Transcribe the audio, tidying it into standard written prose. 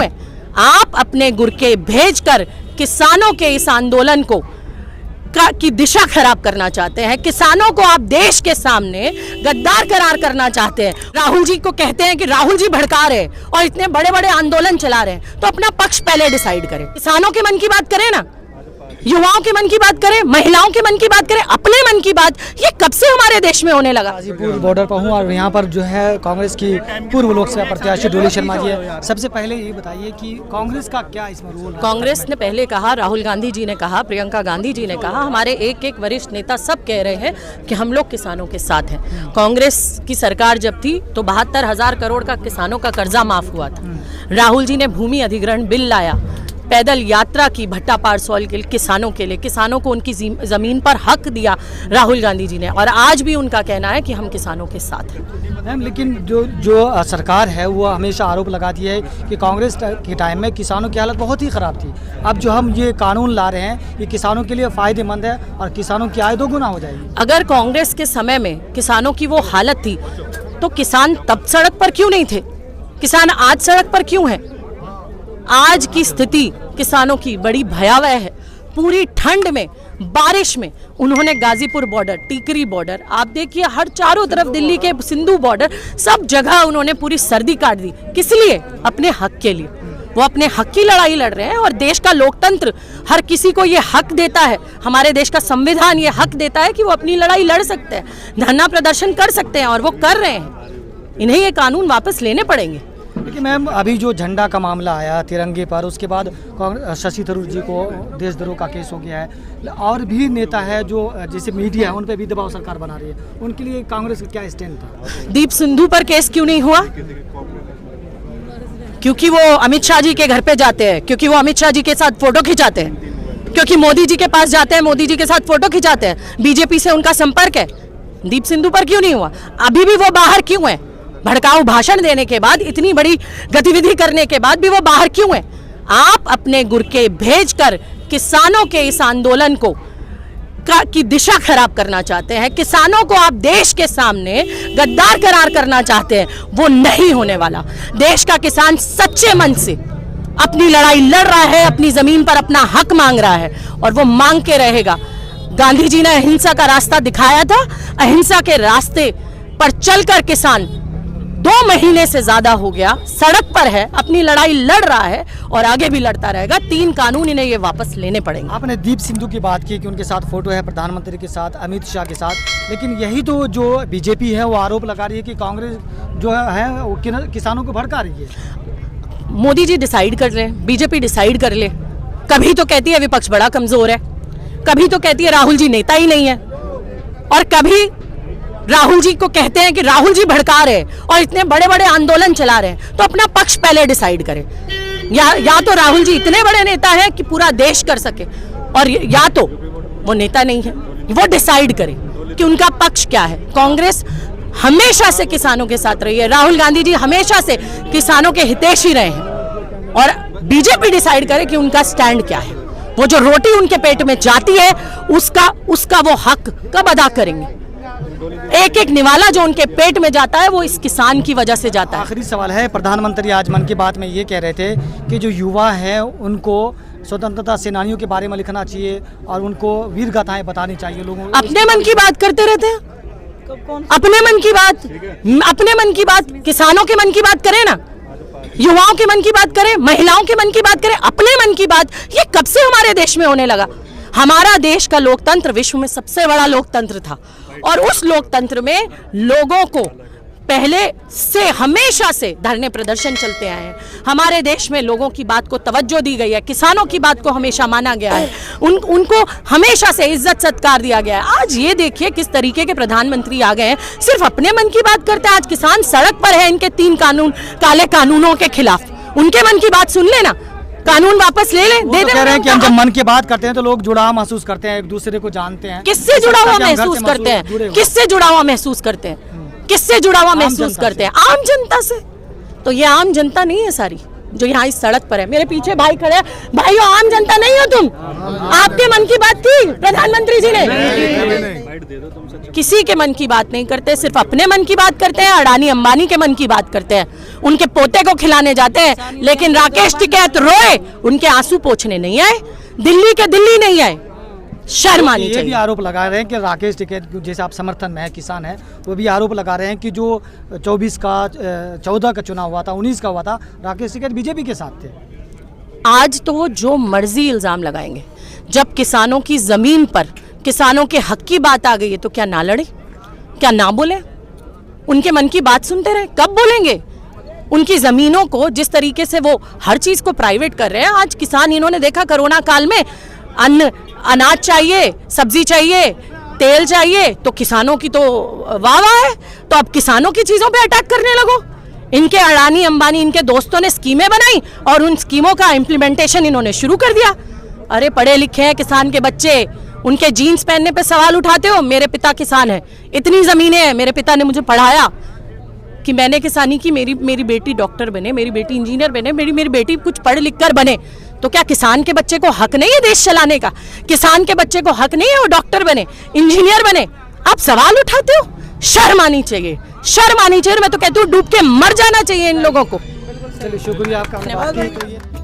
है? आप अपने गुरके भेजकर किसानों के इस आंदोलन को की दिशा खराब करना चाहते हैं। किसानों को आप देश के सामने गद्दार करार करना चाहते हैं। राहुल जी को कहते हैं कि राहुल जी भड़का रहे और इतने बड़े बड़े आंदोलन चला रहे हैं, तो अपना पक्ष पहले डिसाइड करें। किसानों के मन की बात करें ना, युवाओं के मन की बात करें, महिलाओं के मन की बात करें, अपने मन की बात। ये कब से हमारे देश में होने लगा? गाजीपुर बॉर्डर पर हूँ और यहाँ पर जो है कांग्रेस की पूर्व लोकसभा प्रत्याशी डोली शर्मा जी है। सबसे पहले ये बताइए कि कांग्रेस का क्या इसमें रोल है? कांग्रेस ने पहले कहा, राहुल गांधी जी ने कहा, प्रियंका गांधी जी ने कहा, हमारे एक एक वरिष्ठ नेता सब कह रहे हैं कि हम लोग किसानों के साथ हैं। कांग्रेस की सरकार जब थी तो 72,000 करोड़ का किसानों का कर्जा माफ हुआ था। राहुल जी ने भूमि अधिग्रहण बिल लाया, पैदल यात्रा की भट्टा पारसौल के किसानों के लिए, किसानों को उनकी ज़मीन पर हक दिया राहुल गांधी जी ने, और आज भी उनका कहना है कि हम किसानों के साथ हैं। मैम, लेकिन जो सरकार है वो हमेशा आरोप लगाती है कि कांग्रेस के टाइम में किसानों की हालत बहुत ही ख़राब थी। अब जो हम ये कानून ला रहे हैं ये किसानों के लिए फ़ायदेमंद है और किसानों की आय दोगुना हो जाएगी। अगर कांग्रेस के समय में किसानों की वो हालत थी तो किसान तब सड़क पर क्यों नहीं थे? किसान आज सड़क पर क्यों है? आज की स्थिति किसानों की बड़ी भयावह है। पूरी ठंड में, बारिश में उन्होंने गाजीपुर बॉर्डर, टिकरी बॉर्डर, आप देखिए हर चारों तरफ दिल्ली के सिंधु बॉर्डर, सब जगह उन्होंने पूरी सर्दी काट दी। किस लिए? अपने हक के लिए। वो अपने हक की लड़ाई लड़ रहे हैं और देश का लोकतंत्र हर किसी को ये हक देता है, हमारे देश का संविधान ये हक देता है कि वो अपनी लड़ाई लड़ सकते हैं, धरना प्रदर्शन कर सकते हैं, और वो कर रहे हैं। इन्हें ये कानून वापस लेने पड़ेंगे। देखिए मैम, अभी जो झंडा का मामला आया तिरंगे पर, उसके बाद शशि थरूर जी को देशद्रोह का केस हो गया है, और भी नेता है जो जैसे मीडिया है उन पे भी दबाव सरकार बना रही है, उनके लिए कांग्रेस का क्या स्टैंड था? दीप सिंधु पर केस क्यों नहीं हुआ? क्योंकि वो अमित शाह जी के घर पे जाते हैं, क्योंकि वो अमित शाह जी के साथ फोटो खिंचाते हैं, क्योंकि मोदी जी के पास जाते हैं, मोदी जी के साथ फोटो खिंचाते हैं, बीजेपी से उनका संपर्क है। दीप सिंधु पर क्यों नहीं हुआ? अभी भी वो बाहर क्यों है? भड़काऊ भाषण देने के बाद, इतनी बड़ी गतिविधि करने के बाद भी वो बाहर क्यों है? आप अपने गुरके भेजकर किसानों के इस आंदोलन को की दिशा खराब करना चाहते हैं। किसानों को आप देश के सामने गद्दार करार करना चाहते हैं। वो नहीं होने वाला। देश का किसान सच्चे मन से अपनी लड़ाई लड़ रहा है, अपनी जमीन पर अपना हक मांग रहा है, और वो मांग के रहेगा। गांधी जी ने अहिंसा का रास्ता दिखाया था। अहिंसा के रास्ते पर चलकर किसान 2 महीने से ज्यादा हो गया सड़क पर है, अपनी लड़ाई लड़ रहा है और आगे भी लड़ता रहेगा। 3 कानून इन्हें ये वापस लेने पड़ेंगे। आपने दीप सिंधु की बात की कि उनके साथ फोटो है प्रधानमंत्री के साथ, अमित शाह के साथ, लेकिन यही तो जो बीजेपी है वो आरोप लगा रही है कि कांग्रेस जो है वो किसानों को भड़का रही है। मोदी जी डिसाइड कर रहे हैं, बीजेपी डिसाइड कर ले। कभी तो कहती है विपक्ष बड़ा कमजोर है, कभी तो कहती है राहुल जी नेता ही नहीं है, और कभी राहुल जी को कहते हैं कि राहुल जी भड़का रहे और इतने बड़े बड़े आंदोलन चला रहे हैं। तो अपना पक्ष पहले डिसाइड करें। या तो राहुल जी इतने बड़े नेता हैं कि पूरा देश कर सके, और या तो वो नेता नहीं है। वो डिसाइड करें कि उनका पक्ष क्या है। कांग्रेस हमेशा से किसानों के साथ रही है, राहुल गांधी जी हमेशा से किसानों के हितैषी रहे हैं, और बीजेपी डिसाइड करे कि उनका स्टैंड क्या है। वो जो रोटी उनके पेट में जाती है उसका वो हक कब अदा करेंगे? एक एक निवाला जो उनके पेट में जाता है वो इस किसान की वजह से जाता है। आखिरी सवाल है, प्रधानमंत्री आज मन की बात में ये कह रहे थे कि जो युवा है उनको स्वतंत्रता सेनानियों के बारे में लिखना चाहिए और उनको वीर गाथाएं बतानी चाहिए लोगों को। अपने मन की बात करते रहते हैं, अपने मन की बात, अपने मन की बात। किसानों के मन की बात करें ना, युवाओं के मन की बात करें, महिलाओं के मन की बात करें, अपने मन की बात। ये कब से हमारे देश में होने लगा? हमारा देश का लोकतंत्र विश्व में सबसे बड़ा लोकतंत्र था, और उस लोकतंत्र में लोगों को पहले से हमेशा से धरने प्रदर्शन चलते आए हैं। हमारे देश में लोगों की बात को तवज्जो दी गई है, किसानों की बात को हमेशा माना गया है, उनको हमेशा से इज्जत सत्कार दिया गया है। आज ये देखिए किस तरीके के प्रधानमंत्री आ गए हैं, सिर्फ अपने मन की बात करते हैं। आज किसान सड़क पर है इनके 3 कानून, काले कानूनों के खिलाफ। उनके मन की बात सुन लेना, कानून वापस ले ले। दे कह रहे हैं कि हम जब मन की बात करते हैं तो लोग जुड़ाव महसूस करते हैं, एक दूसरे को जानते हैं। किससे जुड़ा हुआ महसूस करते हैं? किससे जुड़ा हुआ महसूस करते हैं? किससे जुड़ा हुआ महसूस करते हैं? आम जनता से। तो ये आम जनता नहीं है सारी जो यहाँ इस सड़क पर है। मेरे पीछे भाई खड़े हैं, भाइयों आम जनता नहीं हो तुम? आपके मन की बात थी प्रधानमंत्री जी ने? साइड दे दो तुम सच। किसी के मन की बात नहीं करते, सिर्फ अपने मन की बात करते हैं। अडानी अंबानी के मन की बात करते हैं, उनके पोते को खिलाने जाते हैं। लेकिन राकेश टिकैत रोए, उनके आंसू पोंछने नहीं आए, दिल्ली के दिल्ली नहीं आए। शर्म आनी ये भी चाहिए। आरोप लगा रहे हैं कि राकेश टिकैत, जैसे आप समर्थन में है, किसान है, वो भी आरोप लगा रहे हैं कि जो 14 का चुनाव हुआ था, 19 का हुआ था, राकेश टिकैत बीजेपी के साथ थे। आज तो वो जो मर्जी इल्जाम लगाएंगे, जब किसानों की जमीन पर किसानों के हक की बात आ गई है तो क्या ना लड़े, क्या ना बोले? उनके मन की बात सुनते रहे, कब बोलेंगे? उनकी जमीनों को जिस तरीके से वो हर चीज को प्राइवेट कर रहे हैं, आज किसान, इन्होंने देखा कोरोना काल में अनाज चाहिए, सब्जी चाहिए, तेल चाहिए, तो किसानों की तो वाह वाह है। तो अब किसानों की चीजों पे अटैक करने लगो। इनके अडानी अंबानी, इनके दोस्तों ने स्कीमें बनाई और उन स्कीमों का इम्प्लीमेंटेशन इन्होंने शुरू कर दिया। अरे पढ़े लिखे हैं किसान के बच्चे, उनके जीन्स पहनने पे सवाल उठाते हो। मेरे पिता किसान है, इतनी जमीनें हैं, मेरे पिता ने मुझे पढ़ाया कि मैंने किसानी की, मेरी बेटी डॉक्टर बने, मेरी बेटी इंजीनियर बने, मेरी बेटी कुछ पढ़ लिख कर बने। तो क्या किसान के बच्चे को हक नहीं है देश चलाने का? किसान के बच्चे को हक नहीं है वो डॉक्टर बने, इंजीनियर बने? आप सवाल उठाते हो? शर्म आनी चाहिए, शर्म आनी चाहिए। मैं तो कहती हूँ डूब के मर जाना चाहिए इन लोगों को। चलिए, शुक्रिया आपका।